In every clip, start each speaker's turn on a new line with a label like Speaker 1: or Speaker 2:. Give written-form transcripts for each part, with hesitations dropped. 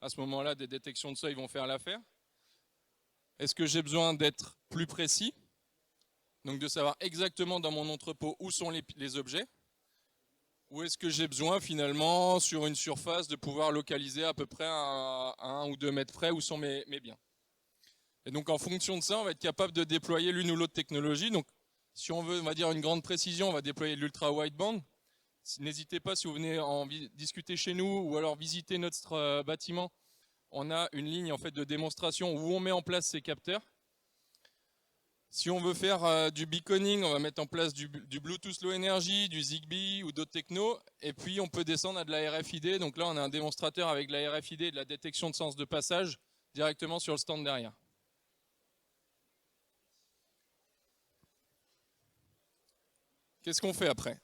Speaker 1: À ce moment-là, des détections de seuil vont faire l'affaire. Est-ce que j'ai besoin d'être plus précis? Donc de savoir exactement dans mon entrepôt où sont les objets? Ou est-ce que j'ai besoin finalement sur une surface de pouvoir localiser à peu près à 1 ou 2 mètres près où sont mes biens? Et donc en fonction de ça, on va être capable de déployer l'une ou l'autre technologie. Donc si on veut, on va dire une grande précision, on va déployer l'ultra wideband. N'hésitez pas si vous venez en discuter chez nous ou alors visiter notre bâtiment. On a une ligne en fait de démonstration où on met en place ces capteurs. Si on veut faire du beaconing, on va mettre en place du Bluetooth Low Energy, du Zigbee ou d'autres technos. Et puis on peut descendre à de la RFID. Donc là, on a un démonstrateur avec de la RFID et de la détection de sens de passage directement sur le stand derrière. Qu'est-ce qu'on fait après?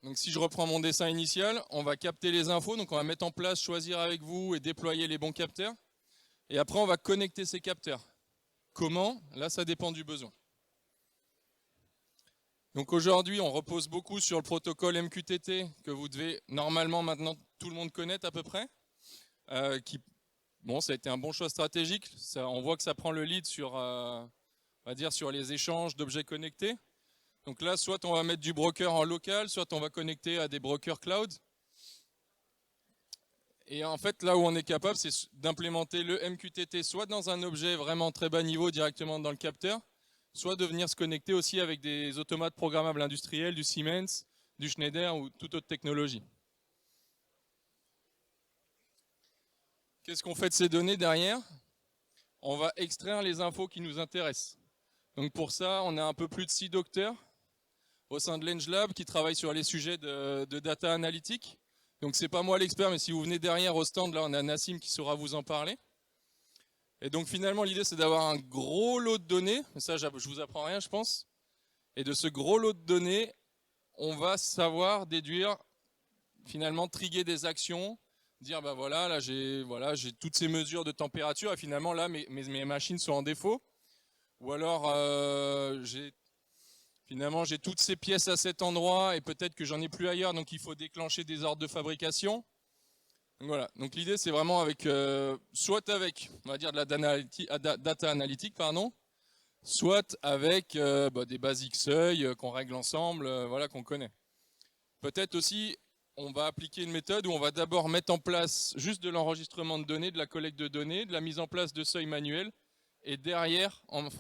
Speaker 1: Donc si je reprends mon dessin initial, on va capter les infos. Donc on va mettre en place, choisir avec vous et déployer les bons capteurs. Et après, on va connecter ces capteurs. Comment? Là, ça dépend du besoin. Donc aujourd'hui, on repose beaucoup sur le protocole MQTT que vous devez normalement maintenant tout le monde connaître à peu près. Bon, ça a été un bon choix stratégique. On voit que ça prend le lead sur, on va dire, sur les échanges d'objets connectés. Donc là, soit on va mettre du broker en local, soit on va connecter à des brokers cloud. Et en fait, là où on est capable, c'est d'implémenter le MQTT soit dans un objet vraiment très bas niveau directement dans le capteur, soit de venir se connecter aussi avec des automates programmables industriels, du Siemens, du Schneider ou toute autre technologie. Qu'est-ce qu'on fait de ces données derrière? On va extraire les infos qui nous intéressent. Donc pour ça, on a un peu plus de 6 docteurs au sein de l'EngeLab qui travaillent sur les sujets de data analytique. Donc c'est pas moi l'expert, mais si vous venez derrière au stand, là on a Nassim qui saura vous en parler. Et donc finalement l'idée c'est d'avoir un gros lot de données, mais ça je vous apprends rien je pense. Et de ce gros lot de données, on va savoir déduire, finalement triguer des actions, dire bah voilà, là j'ai toutes ces mesures de température et finalement là mes machines sont en défaut. Ou alors finalement j'ai toutes ces pièces à cet endroit et peut-être que j'en ai plus ailleurs, donc il faut déclencher des ordres de fabrication. Donc voilà, donc l'idée c'est vraiment avec, soit avec, on va dire de la data analytique, pardon, soit avec des basiques seuils qu'on règle ensemble, voilà, qu'on connaît. Peut-être aussi, on va appliquer une méthode où on va d'abord mettre en place juste de l'enregistrement de données, de la collecte de données, de la mise en place de seuils manuels, et derrière, on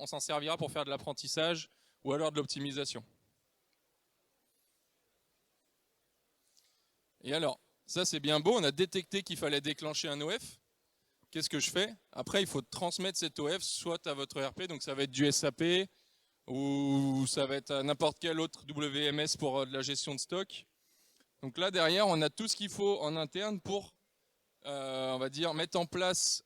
Speaker 1: s'en servira pour faire de l'apprentissage ou alors de l'optimisation. Et alors, ça c'est bien beau, on a détecté qu'il fallait déclencher un OF. Qu'est-ce que je fais? Après, il faut transmettre cet OF soit à votre ERP, donc ça va être du SAP, ou ça va être n'importe quel autre WMS pour de la gestion de stock. Donc là, derrière, on a tout ce qu'il faut en interne pour, on va dire, mettre en place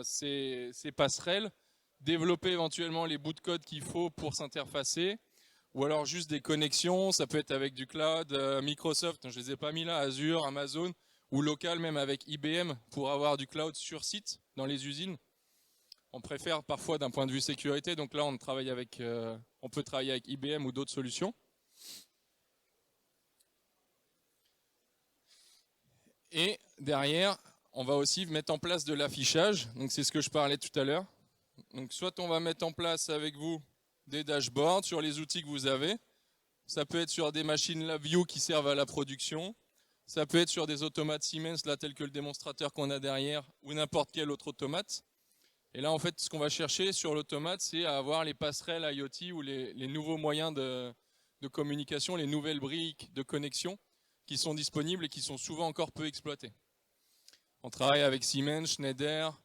Speaker 1: ces passerelles, développer éventuellement les bouts de code qu'il faut pour s'interfacer, ou alors juste des connexions, ça peut être avec du cloud, Microsoft, je ne les ai pas mis là, Azure, Amazon, ou local même avec IBM pour avoir du cloud sur site dans les usines. On préfère parfois d'un point de vue sécurité, donc là on travaille avec, on peut travailler avec IBM ou d'autres solutions. Et derrière, on va aussi mettre en place de l'affichage, donc c'est ce que je parlais tout à l'heure. Donc soit on va mettre en place avec vous des dashboards sur les outils que vous avez, ça peut être sur des machines LabVIEW qui servent à la production, ça peut être sur des automates Siemens, là tel que le démonstrateur qu'on a derrière, ou n'importe quel autre automate. Et là, en fait, ce qu'on va chercher sur l'automate, c'est à avoir les passerelles IoT ou les nouveaux moyens de communication, les nouvelles briques de connexion qui sont disponibles et qui sont souvent encore peu exploitées. On travaille avec Siemens, Schneider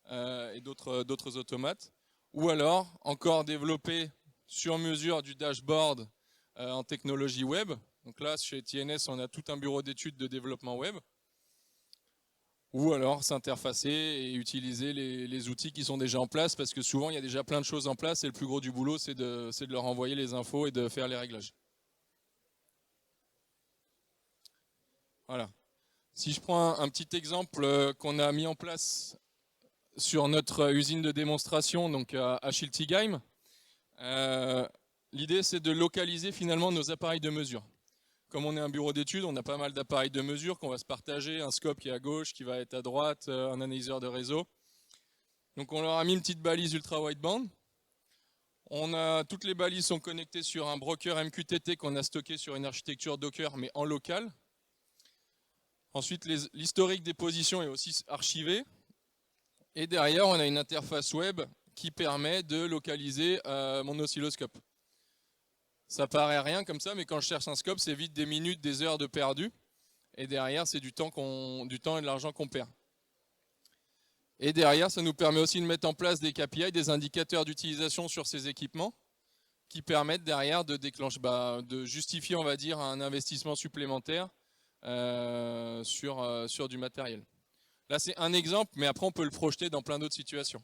Speaker 1: et d'autres automates. Ou alors, encore développer sur mesure du dashboard en technologie web. Donc là, chez TNS, on a tout un bureau d'études de développement web. Ou alors s'interfacer et utiliser les outils qui sont déjà en place, parce que souvent il y a déjà plein de choses en place et le plus gros du boulot c'est de leur envoyer les infos et de faire les réglages. Voilà. Si je prends un petit exemple qu'on a mis en place sur notre usine de démonstration, donc à Schiltigheim, l'idée c'est de localiser finalement nos appareils de mesure. comme on est un bureau d'études, on a pas mal d'appareils de mesure qu'on va se partager, un scope qui est à gauche, qui va être à droite, un analyseur de réseau. Donc on leur a mis une petite balise ultra wideband. Toutes les balises sont connectées sur un broker MQTT qu'on a stocké sur une architecture Docker, mais en local. Ensuite, l'historique des positions est aussi archivé. Et derrière, on a une interface web qui permet de localiser mon oscilloscope. Ça paraît rien comme ça, mais quand je cherche un scope, c'est vite des minutes, des heures de perdu. Et derrière, c'est du temps et de l'argent qu'on perd. Et derrière, ça nous permet aussi de mettre en place des KPI, des indicateurs d'utilisation sur ces équipements, qui permettent derrière de déclencher, de justifier, on va dire, un investissement supplémentaire sur du matériel. Là, c'est un exemple, mais après, on peut le projeter dans plein d'autres situations.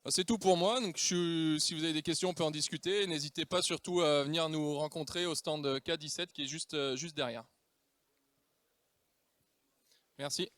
Speaker 1: C'est tout pour moi. Donc, si vous avez des questions, on peut en discuter. N'hésitez pas surtout à venir nous rencontrer au stand K17 qui est juste derrière. Merci.